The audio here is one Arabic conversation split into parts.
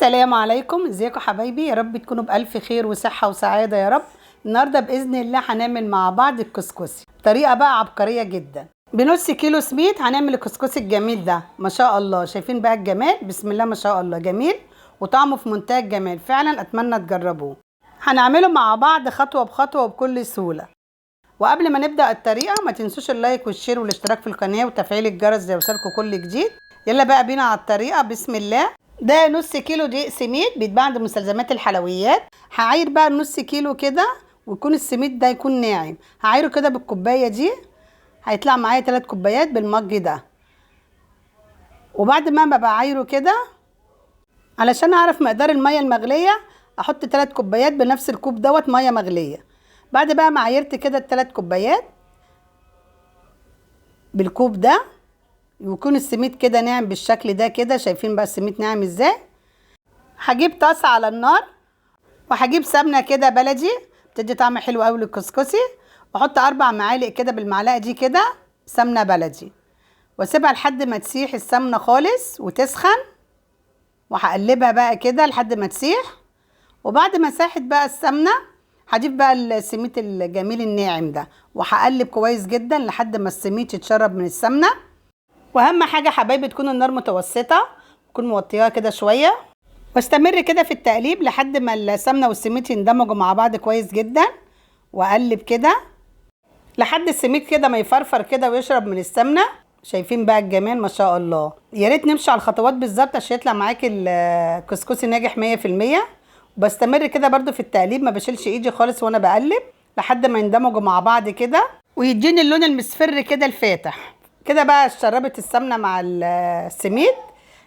السلام عليكم، ازيكم حبايبي؟ يا رب تكونوا بألف خير وصحة وسعادة يا رب. النهارده بإذن الله هنعمل مع بعض الكسكسي بطريقة بقى عبقرية جدا. بنص كيلو سميد هنعمل الكسكسي الجميل ده، ما شاء الله. شايفين بقى الجمال؟ بسم الله ما شاء الله، جميل وطعمه في منتهى الجمال، فعلا اتمنى تجربوه. هنعمله مع بعض خطوة بخطوة وبكل سهولة. وقبل ما نبدأ الطريقة ما تنسوش اللايك والشير والاشتراك في القناة وتفعيل الجرس ليوصلكم كل جديد. يلا بقى بينا على الطريقة، بسم الله. ده نص كيلو دقيق سميد بيتباع عند مستلزمات الحلويات. هعاير بقى النص كيلو كده، ويكون السميد ده يكون ناعم. هعايره كده بالكوبايه دي، هيطلع معايا 3 كوبايات بالمج ده. وبعد ما بعايره كده علشان اعرف مقدار الميه المغليه، احط 3 كوبايات بنفس الكوب دوت ميه مغليه. بعد بقى ما عايرت كده ال3 كوبايات بالكوب ده، ويكون السميد كده ناعم بالشكل ده كده. شايفين بقى السميد ناعم ازاي؟ هجيب طاسه على النار، وهجيب سمنه كده بلدي بتدي طعم حلو قوي للكسكسي، واحط 4 معالق كده بالمعلقه دي كده سمنه بلدي، واسيبها لحد ما تسيح السمنه خالص وتسخن. وهقلبها بقى كده لحد ما تسيح. وبعد ما ساحت بقى السمنه، هضيف بقى السميد الجميل الناعم ده، وهقلب كويس جدا لحد ما السميد يتشرب من السمنه. واهم حاجه حبايبي تكون النار متوسطه، تكون موطياها كده شويه، واستمر كده في التقليب لحد ما السمنه والسميد يندمجوا مع بعض كويس جدا. واقلب كده لحد السميد كده ما يفرفر كده ويشرب من السمنه. شايفين بقى الجمال ما شاء الله. يا ريت نمشي على الخطوات بالظبط عشان يطلع معاكي الكسكسي ناجح 100%. وبستمر كده برده في التقليب، ما بشيلش ايدي خالص وانا بقلب لحد ما يندمجوا مع بعض كده ويديني اللون المصفر كده الفاتح. كده بقى شربت السمنه مع السميد.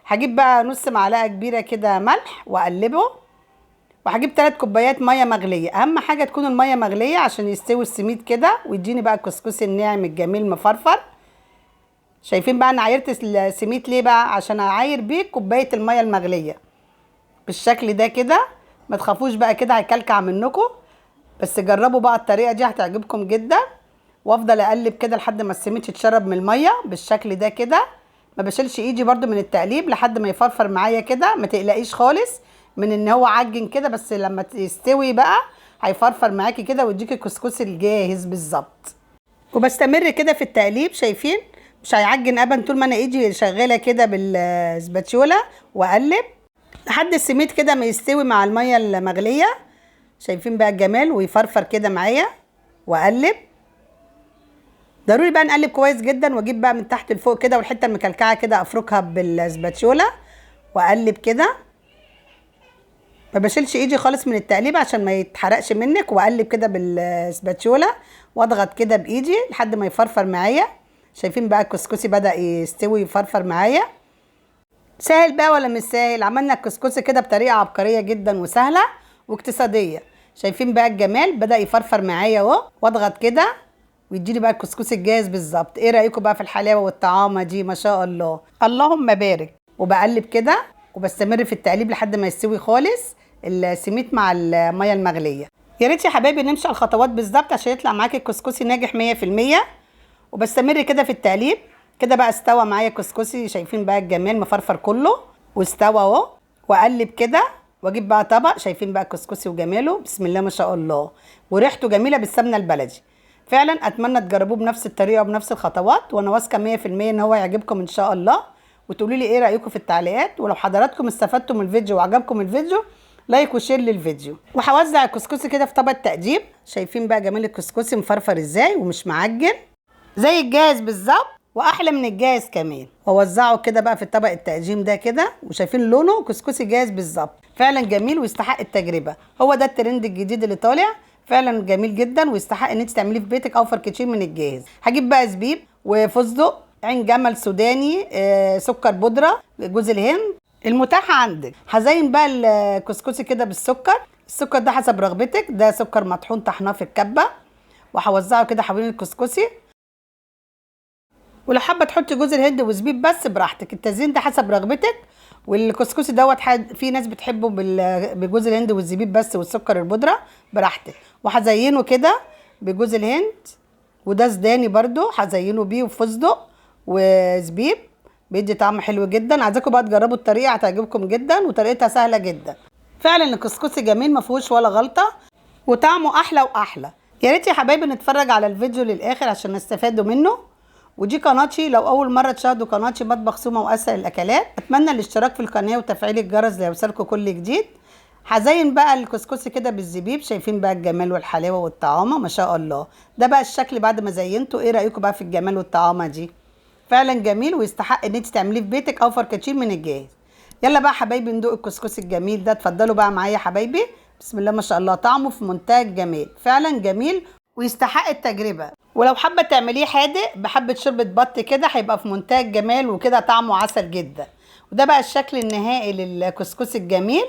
هجيب بقى نص معلقه كبيره كده ملح واقلبه، وهجيب 3 كوبايات ميه مغليه. اهم حاجه تكون الميه مغليه عشان يستوي السميد كده ويديني بقى الكسكسي الناعم الجميل مفرفر. شايفين بقى انا عايرت السميد ليه بقى؟ عشان اعاير بيه كوبايه الميه المغليه بالشكل ده كده. ما تخافوش بقى كده هيكلكع منكم، بس جربوا بقى الطريقه دي هتعجبكم جدا. وافضل اقلب كده لحد ما السميد يتشرب من الميه بالشكل ده كده. ما بشيلش ايدي برده من التقليب لحد ما يفرفر معايا كده. ما تقلقيش خالص من ان هو عجن كده، بس لما يستوي بقى هيفرفر معاكي كده ويديكي الكسكسي الجاهز بالظبط. وبستمر كده في التقليب. شايفين مش هيعجن ابدا طول ما انا ايدي شغاله كده بالسباتشوله واقلب لحد السميد كده ما يستوي مع الميه المغليه. شايفين بقى الجمال ويفرفر كده معايا واقلب. ضروري بقى نقلب كويس جدا، واجيب بقى من تحت لفوق كده والحته المكلكعه كده افركها بالسباتشوله واقلب كده. ما بشيلش ايدي خالص من التقليب عشان ما يتحرقش منك، واقلب كده بالسباتشوله واضغط كده بايدي لحد ما يفرفر معايا. شايفين بقى الكسكسي بدأ يستوي يفرفر معايا. سهل بقى ولا مش سهل؟ عملنا الكسكسي كده بطريقه عبقريه جدا وسهله واقتصاديه. شايفين بقى الجمال؟ بدأ يفرفر معايا اهو، واضغط كده ويديني بقى الكسكسي الجاهز بالظبط. ايه رايكم بقى في الحلاوه والطعامه دي؟ ما شاء الله، اللهم بارك. وبقلب كده وبستمر في التقليب لحد ما يستوي خالص السميد مع الميه المغليه. يا ريت يا حبايبي نمشي على الخطوات بالظبط عشان يطلع معاكي الكسكسي ناجح 100%. وبستمر كده في التقليب. كده بقى استوى معايا الكسكسي. شايفين بقى الجمال مفرفر كله واستوى اهو. واقلب كده واجيب بقى طبق. شايفين بقى الكسكسي وجماله؟ بسم الله ما شاء الله، وريحته جميله بالسمنه البلدي. فعلا اتمنى تجربوه بنفس الطريقه وبنفس الخطوات، وانا واثقه 100% ان هو يعجبكم ان شاء الله. وتقولوا لي ايه رايكم في التعليقات. ولو حضراتكم استفدتوا من الفيديو وعجبكم الفيديو، لايك وشير للفيديو. وهوزع الكسكسي كده في طبق التقديم. شايفين بقى جمال الكسكسي مفرفر ازاي ومش معجن زي الجاهز بالظبط، واحلى من الجاهز كمان. واوزعه كده بقى في الطبق التقديم ده كده. وشايفين لونه كسكسي جاهز بالظبط، فعلا جميل ويستحق التجربه. هو ده الترند الجديد اللي طالع، فعلا جميل جدا ويستحق ان انت تعمليه في بيتك اوفر كتير من الجاهز. هجيب بقى زبيب وفستق، عين جمل سوداني، سكر بودره، جوز الهند المتاح عندك. هزين بقى الكسكسي كده بالسكر. السكر ده حسب رغبتك، ده سكر مطحون طحناه في الكبه. وهوزعه كده حوالين الكسكسي. ولو حابه تحطي جوز الهند وزبيب بس براحتك، التزيين ده حسب رغبتك. والكسكسي دوت في ناس بتحبه بجوز الهند والزبيب بس والسكر البودره، براحتك. وهزينه كده بجوز الهند، وده سوداني برضو هزينه بيه وفستق وزبيب بيدي طعم حلو جدا. عايزاكم بقى تجربوا الطريقه، هتعجبكم جدا وطريقتها سهله جدا. فعلا الكسكسي جميل ما فيهوش ولا غلطه وطعمه احلى واحلى. يا ريت يا حبايبي نتفرج على الفيديو للاخر عشان نستفادوا منه. ودي قناتي، لو اول مره تشاهدوا قناتي مطبخ سومه واسهل الاكلات، اتمنى الاشتراك في القناه وتفعيل الجرس ليوصلكم كل جديد. هزين بقى الكسكسي كده بالزبيب، شايفين بقى الجمال والحلاوه والطعامه ما شاء الله. ده بقى الشكل بعد ما زينته. ايه رايكم بقى في الجمال والطعامه دي؟ فعلا جميل ويستحق ان انت تعمليه في بيتك او فركتشين من الجاهز. يلا بقى حبايبي ندوق الكسكسي الجميل ده. اتفضلوا بقى معايا يا حبايبي. بسم الله ما شاء الله، طعمه في منتهى الجمال، فعلا جميل ويستحق التجربه. ولو حابه تعمليه حادق بحبه شوربه بط كده هيبقى في منتهى الجمال وكده طعمه عسل جدا. وده بقى الشكل النهائي للكسكسي الجميل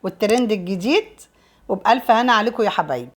والترند الجديد. وبألف هنا عليكم يا حبايبي.